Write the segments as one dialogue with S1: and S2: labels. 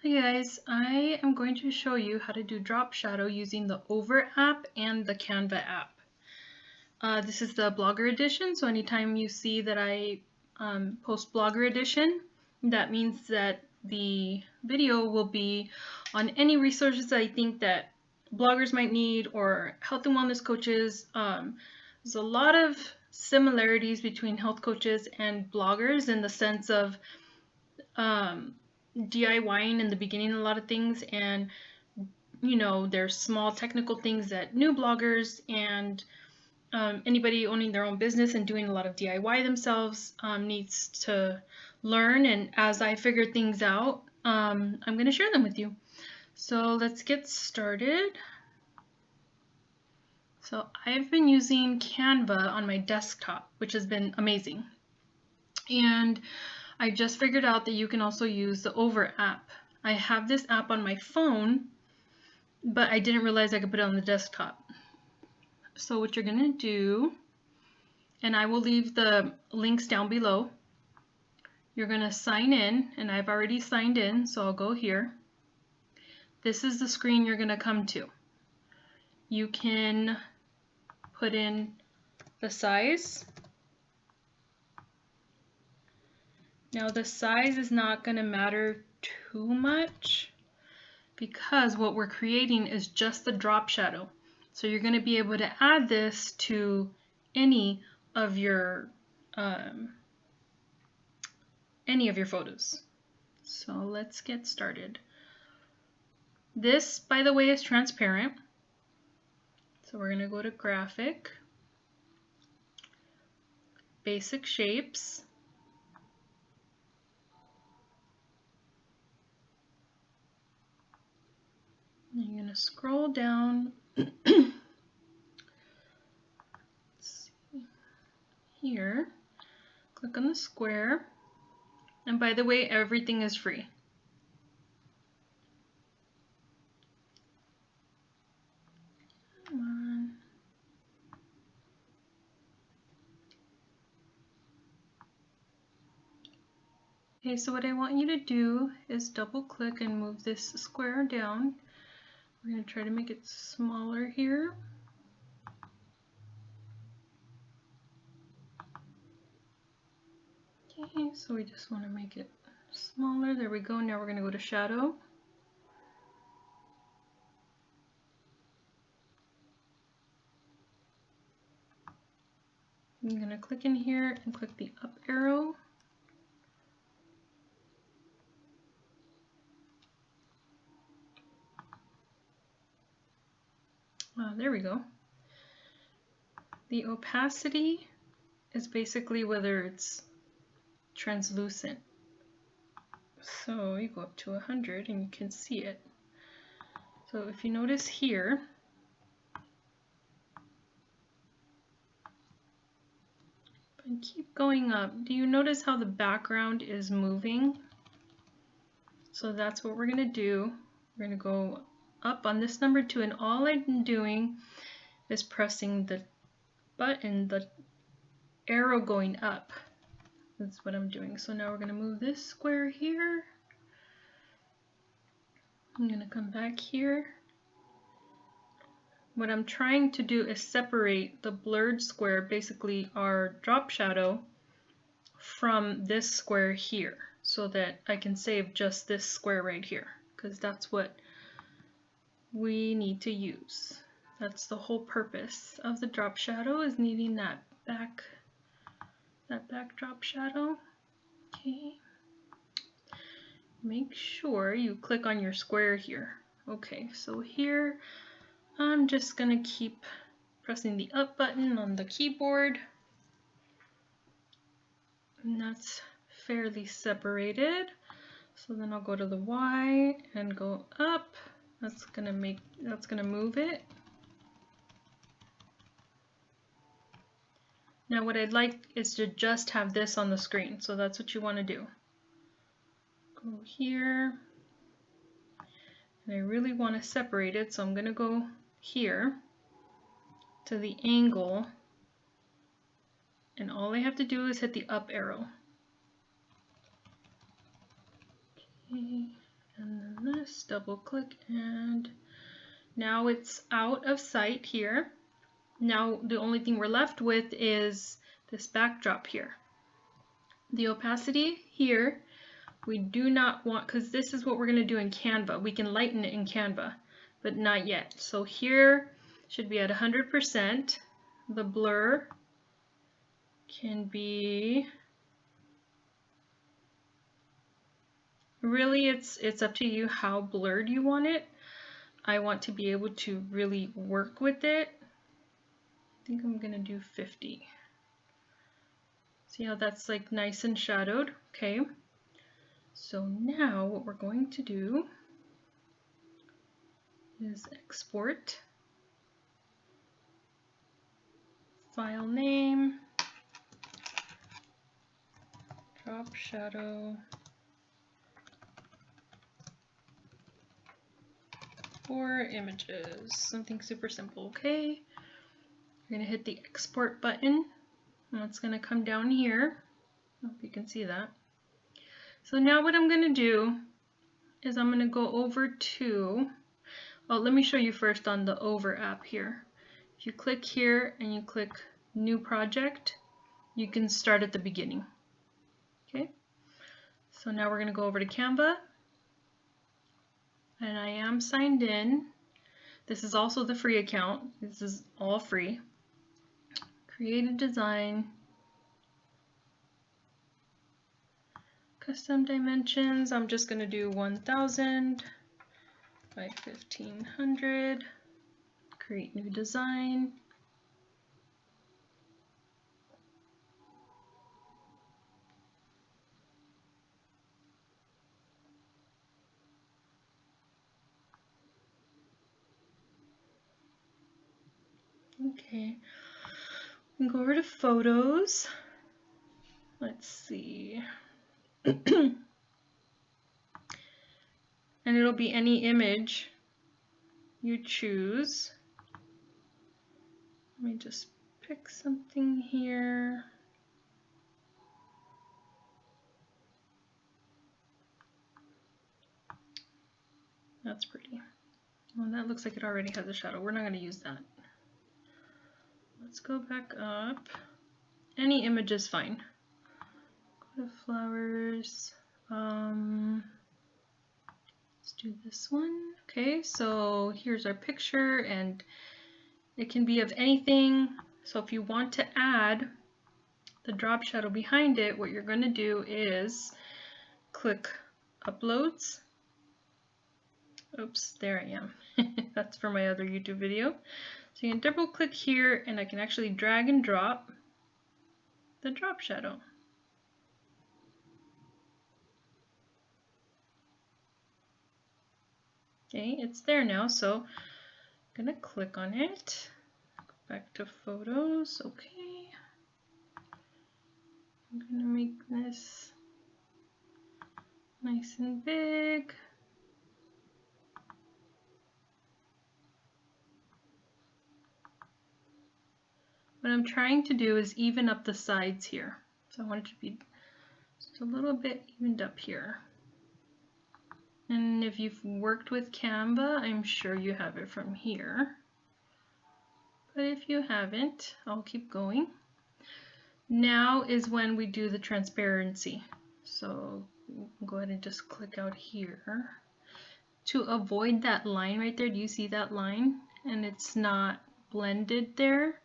S1: Hi guys, I am going to show you how to do drop shadow using the Over app and the Canva app. This is the Blogger edition, so anytime you see that I post Blogger edition, that means that the video will be on any resources that I think that bloggers might need or health and wellness coaches. There's a lot of similarities between health coaches and bloggers in the sense of DIYing in the beginning a lot of things, and there's small technical things that new bloggers and anybody owning their own business and doing a lot of DIY themselves needs to learn. And as I figure things out, I'm going to share them with you. So let's get started. So I've been using Canva on my desktop, which has been amazing. And I just figured out that you can also use the Over app. I have this app on my phone, but I didn't realize I could put it on the desktop. So what you're going to do, and I will leave the links down below, you're going to sign in, and I've already signed in, so I'll go here. This is the screen you're going to come to. You can put in the size. Now the size is not going to matter too much because what we're creating is just the drop shadow. So you're going to be able to add this to any of your photos. So let's get started. This, by the way, is transparent. So we're going to go to Graphic, Basic Shapes. You're going to scroll down here, click on the square, and by the way, everything is free. Come on. Okay, so what I want you to do is double click and move this square down. We're going to try to make it smaller here. Okay, so we just want to make it smaller. There we go. Now we're going to go to shadow. I'm going to click in here and click the up arrow. There we go. The opacity is basically whether it's translucent. So you go up to 100 and you can see it. So if you notice here, and keep going up, do you notice how the background is moving? So that's what we're going to do. We're going to go up on this number 2, and all I'm doing is pressing the button, the arrow going up. That's what I'm doing. So now we're going to move this square here. I'm going to come back here. What I'm trying to do is separate the blurred square, basically our drop shadow, from this square here, so that I can save just this square right here, because that's what we need to use. That's the whole purpose of the drop shadow, is needing that back drop shadow. Okay. Make sure you click on your square here. Okay, so here I'm just gonna keep pressing the up button on the keyboard, and that's fairly separated. So then I'll go to the Y and go up. That's gonna move it. Now what I'd like is to just have this on the screen, so that's what you want to do. Go here, and I really want to separate it, so I'm going to go here to the angle, and all I have to do is hit the up arrow. Okay. And then this, double click, and now it's out of sight here. Now the only thing we're left with is this backdrop here. The opacity here, we do not want, because this is what we're going to do in Canva. We can lighten it in Canva, but not yet. So here should be at 100%. The blur can be, really it's up to you how blurred you want it. I want to be able to really work with it. I think I'm gonna do 50. See how that's like nice and shadowed? Okay. So now what we're going to do is export, file name, drop shadow, for images, something super simple. Okay. You're gonna hit the export button, and it's gonna come down here. I hope you can see that. So now what I'm gonna do is I'm gonna go over to, oh, let me show you first on the Over app here. If you click here and you click New Project, you can start at the beginning. Okay. So now we're gonna go over to Canva, and I am signed in. This is also the free account. This is all free. Create a design. Custom dimensions, I'm just going to do 1000 by 1500. Create new design. Okay, we can go over to photos. Let's see. And it'll be any image you choose. Let me just pick something here. That's pretty. Well, that looks like it already has a shadow. We're not going to use that. Let's go back up. Any image is fine. Go to flowers. Let's do this one. Okay, so here's our picture, and it can be of anything. So if you want to add the drop shadow behind it, what you're going to do is click Uploads. Oops, there I am. That's for my other YouTube video. So you can double click here, and I can actually drag and drop the drop shadow. Okay, it's there now, so I'm gonna click on it. Go back to photos. Okay. I'm gonna make this nice and big. What I'm trying to do is even up the sides here. So I want it to be just a little bit evened up here. And if you've worked with Canva, I'm sure you have it from here. But if you haven't, I'll keep going. Now is when we do the transparency. So go ahead and just click out here. To avoid that line right there, do you see that line? And it's not blended there.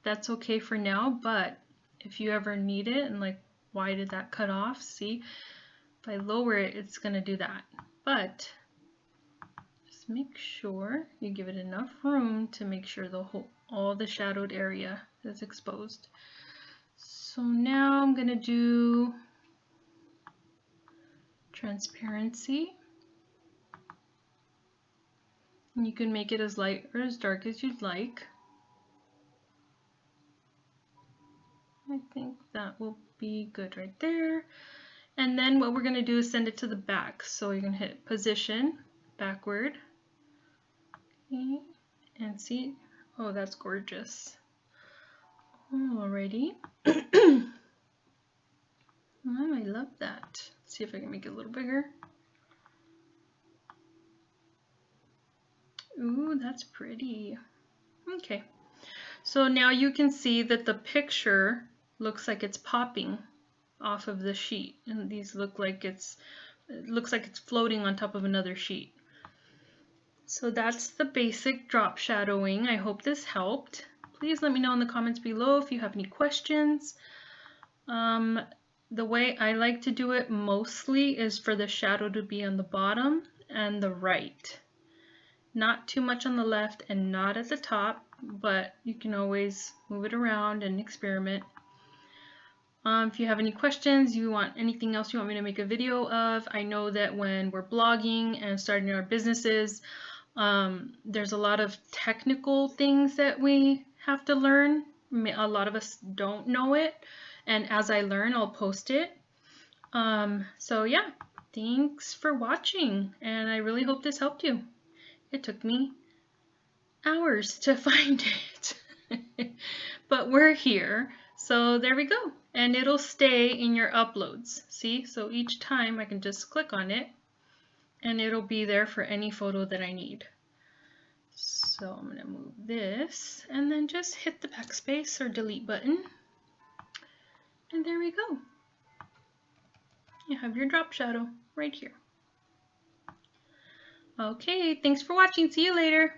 S1: That's okay for now, but if you ever need it, and like, why did that cut off? See, if I lower it, it's gonna do that. But just make sure you give it enough room to make sure the whole, all the shadowed area is exposed. So now I'm gonna do transparency. And you can make it as light or as dark as you'd like. I think that will be good right there. And then what we're going to do is send it to the back. So you're going to hit position, backward. Okay. And see, oh, that's gorgeous. Alrighty. Oh, I love that. Let's see if I can make it a little bigger. Ooh, that's pretty. Okay, so now you can see that the picture looks like it's popping off of the sheet, and these look like it looks like it's floating on top of another sheet. So that's the basic drop shadowing. I hope this helped. Please let me know in the comments below if you have any questions. The way I like to do it mostly is for the shadow to be on the bottom and the right. Not too much on the left and not at the top, but you can always move it around and experiment. If you have any questions, you want anything else you want me to make a video of, I know that when we're blogging and starting our businesses, there's a lot of technical things that we have to learn. A lot of us don't know it, and as I learn, I'll post it. So yeah, thanks for watching, and I really hope this helped you. It took me hours to find it, but we're here. So there we go, and it'll stay in your uploads. See, so each time I can just click on it and it'll be there for any photo that I need. So I'm going to move this and then just hit the backspace or delete button, and there we go. You have your drop shadow right here. Okay, thanks for watching. See you later.